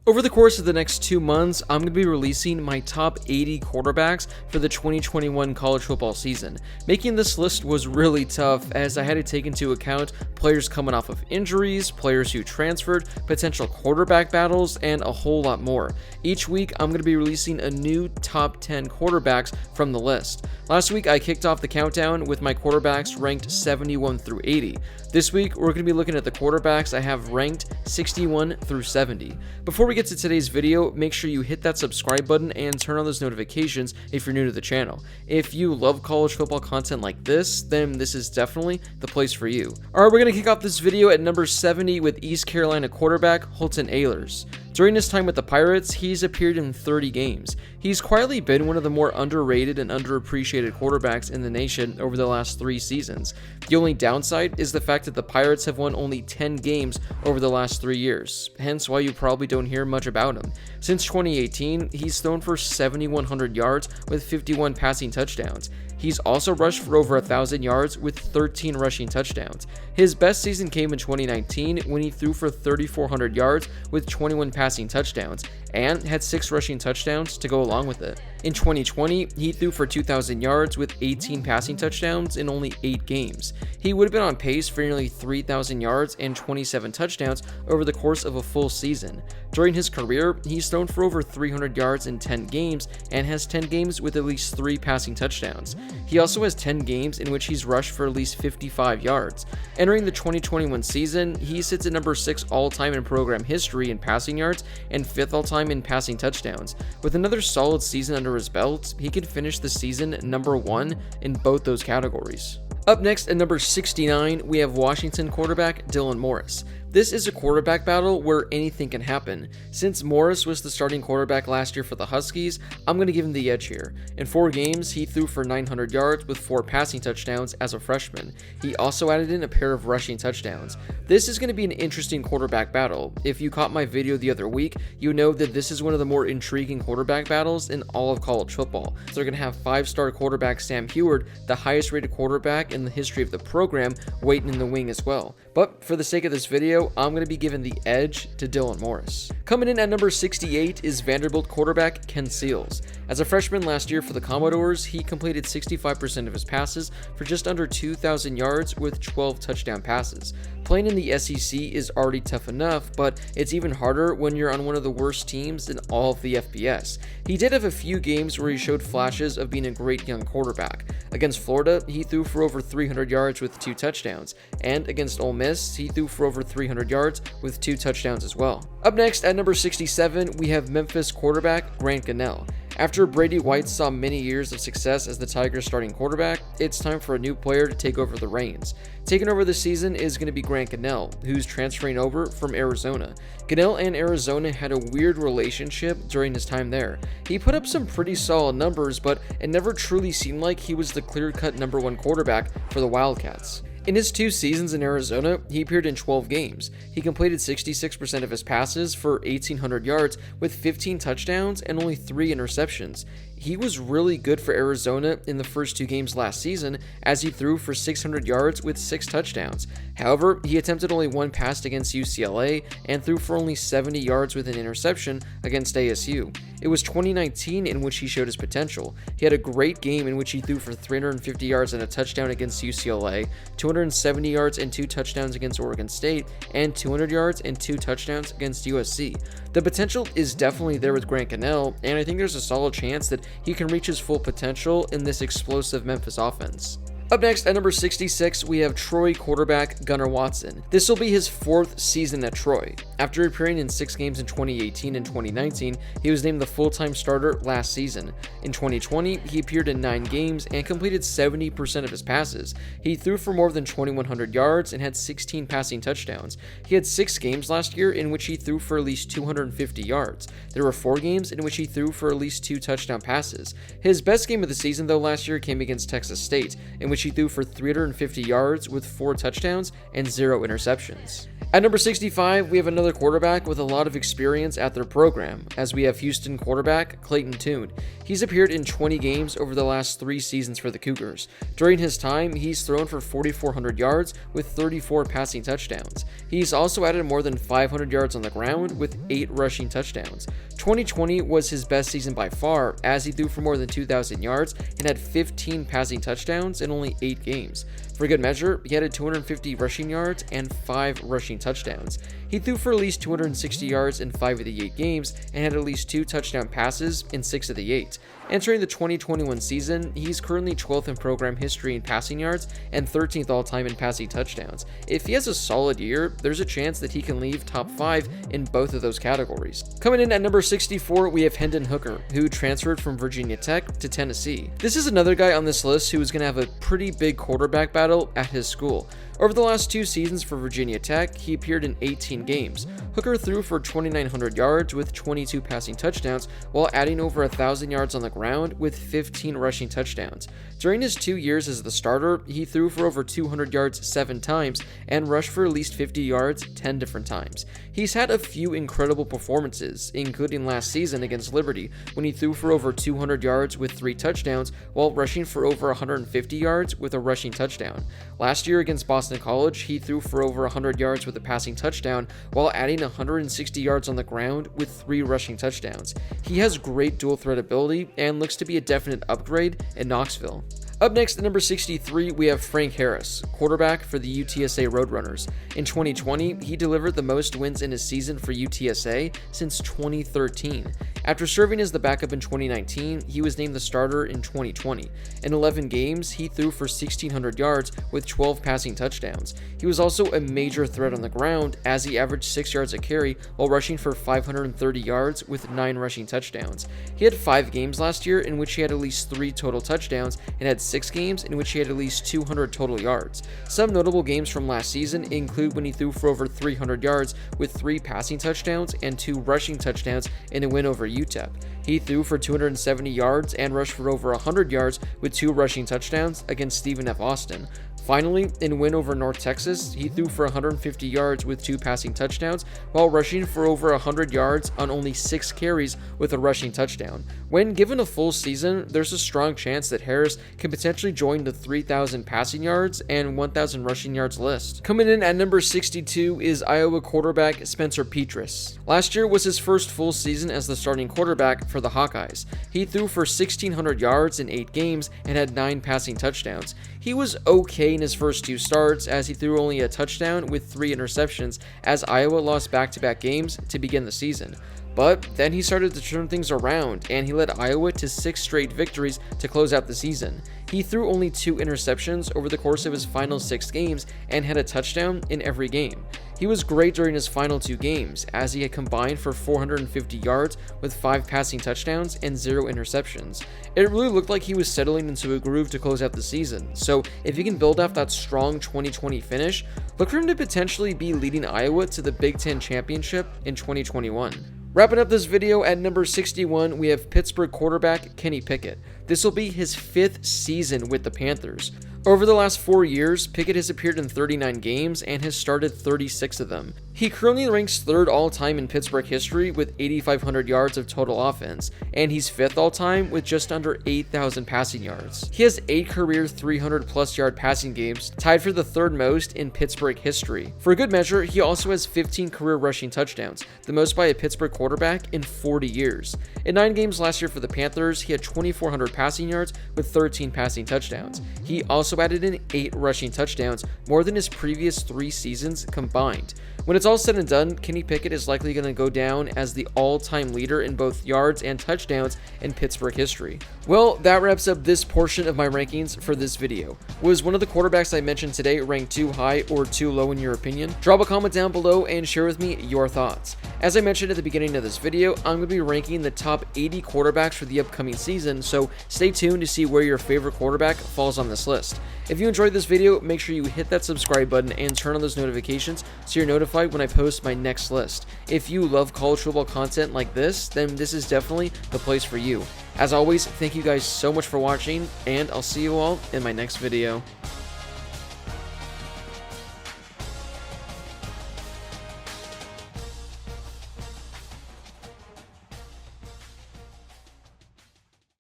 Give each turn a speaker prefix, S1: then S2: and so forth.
S1: Over the course of the next 2 months, I'm going to be releasing my top 80 quarterbacks for the 2021 college football season. Making this list was really tough as I had to take into account players coming off of injuries, players who transferred, potential quarterback battles, and a whole lot more. Each week, I'm going to be releasing a new top 10 quarterbacks from the list. Last week, I kicked off the countdown with my quarterbacks ranked 71 through 80. This week, we're going to be looking at the quarterbacks I have ranked 61 through 70. Before we get to today's video, make sure you hit that subscribe button and turn on those notifications if you're new to the channel. If you love college football content like this, then this is definitely the place for you. Alright, we're going to kick off this video at number 70 with East Carolina quarterback Holton Ahlers. During his time with the Pirates, he's appeared in 30 games. He's quietly been one of the more underrated and underappreciated quarterbacks in the nation over the last 3 seasons. The only downside is the fact that the Pirates have won only 10 games over the last 3 years, hence why you probably don't hear much about him. Since 2018, he's thrown for 7,100 yards with 51 passing touchdowns. He's also rushed for over 1,000 yards with 13 rushing touchdowns. His best season came in 2019 when he threw for 3,400 yards with 21 passing touchdowns and had 6 rushing touchdowns to go along with it. In 2020, he threw for 2,000 yards with 18 passing touchdowns in only 8 games. He would have been on pace for nearly 3,000 yards and 27 touchdowns over the course of a full season. During his career, he's thrown for over 300 yards in 10 games and has 10 games with at least 3 passing touchdowns. He also has 10 games in which he's rushed for at least 55 yards. Entering the 2021 season, he sits at number 6 all-time in program history in passing yards and 5th all-time in passing touchdowns. With another solid season under his belt, he could finish the season number 1 in both those categories. Up next at number 69, we have Washington quarterback Dylan Morris. This is a quarterback battle where anything can happen. Since Morris was the starting quarterback last year for the Huskies, I'm going to give him the edge here. In 4 games, he threw for 900 yards with 4 passing touchdowns as a freshman. He also added in a pair of rushing touchdowns. This is going to be an interesting quarterback battle. If you caught my video the other week, you know that this is one of the more intriguing quarterback battles in all of college football. So they're going to have 5-star quarterback Sam Heward, the highest rated quarterback in the history of the program, waiting in the wing as well. But for the sake of this video, I'm going to be giving the edge to Dylan Morris. Coming in at number 68 is Vanderbilt quarterback Ken Seals. As a freshman last year for the Commodores, he completed 65% of his passes for just under 2,000 yards with 12 touchdown passes. Playing in the SEC is already tough enough, but it's even harder when you're on one of the worst teams in all of the FBS. He did have a few games where he showed flashes of being a great young quarterback. Against Florida, he threw for over 300 yards with 2 touchdowns, and against Ole Miss, he threw for over 300 yards with 2 touchdowns as well. Up next at number 67, we have Memphis quarterback Grant Gunnell. After Brady White saw many years of success as the Tigers' starting quarterback, it's time for a new player to take over the reins. Taking over this season is going to be Grant Gunnell, who's transferring over from Arizona. Gunnell and Arizona had a weird relationship during his time there. He put up some pretty solid numbers, but it never truly seemed like he was the clear-cut number 1 quarterback for the Wildcats. In his 2 seasons in Arizona, he appeared in 12 games. He completed 66% of his passes for 1,800 yards with 15 touchdowns and only 3 interceptions. He was really good for Arizona in the first 2 games last season as he threw for 600 yards with 6 touchdowns. However, he attempted only 1 pass against UCLA and threw for only 70 yards with an interception against ASU. It was 2019 in which he showed his potential. He had a great game in which he threw for 350 yards and a touchdown against UCLA, 270 yards and 2 touchdowns against Oregon State, and 200 yards and 2 touchdowns against USC. The potential is definitely there with Grant Gunnell, and I think there's a solid chance that he can reach his full potential in this explosive Memphis offense. Up next at number 66, we have Troy quarterback Gunnar Watson. This will be his 4th season at Troy. After appearing in 6 games in 2018 and 2019, he was named the full-time starter last season. In 2020, he appeared in 9 games and completed 70% of his passes. He threw for more than 2,100 yards and had 16 passing touchdowns. He had 6 games last year in which he threw for at least 250 yards. There were 4 games in which he threw for at least 2 touchdown passes. His best game of the season, though, last year came against Texas State, in which he threw for 350 yards with 4 touchdowns and 0 interceptions. At number 65, we have another quarterback with a lot of experience at their program, as we have Houston quarterback Clayton Tune. He's appeared in 20 games over the last 3 seasons for the Cougars. During his time, he's thrown for 4,400 yards with 34 passing touchdowns. He's also added more than 500 yards on the ground with 8 rushing touchdowns. 2020 was his best season by far, as he threw for more than 2,000 yards and had 15 passing touchdowns in only 8 games. For good measure, he had 250 rushing yards and 5 rushing touchdowns. He threw for at least 260 yards in 5 of the 8 games and had at least 2 touchdown passes in 6 of the 8. Entering the 2021 season, he's currently 12th in program history in passing yards and 13th all-time in passing touchdowns. If he has a solid year, there's a chance that he can leave top 5 in both of those categories. Coming in at number 64, we have Hendon Hooker, who transferred from Virginia Tech to Tennessee. This is another guy on this list who is going to have a pretty big quarterback battle at his school. Over the last 2 seasons for Virginia Tech, he appeared in 18 games. Hooker threw for 2,900 yards with 22 passing touchdowns, while adding over 1,000 yards on the ground with 15 rushing touchdowns. During his 2 years as the starter, he threw for over 200 yards 7 times and rushed for at least 50 yards 10 different times. He's had a few incredible performances, including last season against Liberty, when he threw for over 200 yards with 3 touchdowns, while rushing for over 150 yards with a rushing touchdown. Last year against Boston College, he threw for over 100 yards with a passing touchdown, while adding 160 yards on the ground with 3 rushing touchdowns. He has great dual threat ability and looks to be a definite upgrade in Knoxville. Up next at number 63, we have Frank Harris, quarterback for the UTSA Roadrunners. In 2020, he delivered the most wins in a season for UTSA since 2013. After serving as the backup in 2019, he was named the starter in 2020. In 11 games, he threw for 1,600 yards with 12 passing touchdowns. He was also a major threat on the ground, as he averaged 6 yards a carry while rushing for 530 yards with 9 rushing touchdowns. He had 5 games last year in which he had at least 3 total touchdowns and had 6 games in which he had at least 200 total yards. Some notable games from last season include when he threw for over 300 yards with 3 passing touchdowns and 2 rushing touchdowns in a win over UTEP. He threw for 270 yards and rushed for over 100 yards with 2 rushing touchdowns against Stephen F. Austin. Finally, in a win over North Texas, he threw for 150 yards with 2 passing touchdowns, while rushing for over 100 yards on only 6 carries with a rushing touchdown. When given a full season, there's a strong chance that Harris can potentially join the 3,000 passing yards and 1,000 rushing yards list. Coming in at number 62 is Iowa quarterback Spencer Petras. Last year was his first full season as the starting quarterback for the Hawkeyes. He threw for 1,600 yards in 8 games and had 9 passing touchdowns. He was okay in his first 2 starts, as he threw only a touchdown with 3 interceptions, as Iowa lost back-to-back games to begin the season. But then he started to turn things around, and he led Iowa to 6 straight victories to close out the season. He threw only 2 interceptions over the course of his final 6 games and had a touchdown in every game. He was great during his final 2 games, as he had combined for 450 yards with 5 passing touchdowns and 0 interceptions. It really looked like he was settling into a groove to close out the season, so if he can build off that strong 2020 finish, look for him to potentially be leading Iowa to the Big Ten Championship in 2021. Wrapping up this video at number 61, we have Pittsburgh quarterback Kenny Pickett. This will be his 5th season with the Panthers. Over the last 4 years, Pickett has appeared in 39 games and has started 36 of them. He currently ranks 3rd all-time in Pittsburgh history with 8,500 yards of total offense, and he's 5th all-time with just under 8,000 passing yards. He has 8 career 300-plus yard passing games, tied for the 3rd most in Pittsburgh history. For good measure, he also has 15 career rushing touchdowns, the most by a Pittsburgh quarterback in 40 years. In 9 games last year for the Panthers, he had 2,400 passing yards with 13 passing touchdowns. He also added in 8 rushing touchdowns, more than his previous 3 seasons combined. When it's all said and done, Kenny Pickett is likely going to go down as the all-time leader in both yards and touchdowns in Pittsburgh history. Well, that wraps up this portion of my rankings for this video. Was one of the quarterbacks I mentioned today ranked too high or too low in your opinion? Drop a comment down below and share with me your thoughts. As I mentioned at the beginning of this video, I'm going to be ranking the top 80 quarterbacks for the upcoming season, so stay tuned to see where your favorite quarterback falls on this list. If you enjoyed this video, make sure you hit that subscribe button and turn on those notifications so you're notified when I post my next list. If you love college football content like this, then this is definitely the place for you. As always, thank you guys so much for watching, and I'll see you all in my next video.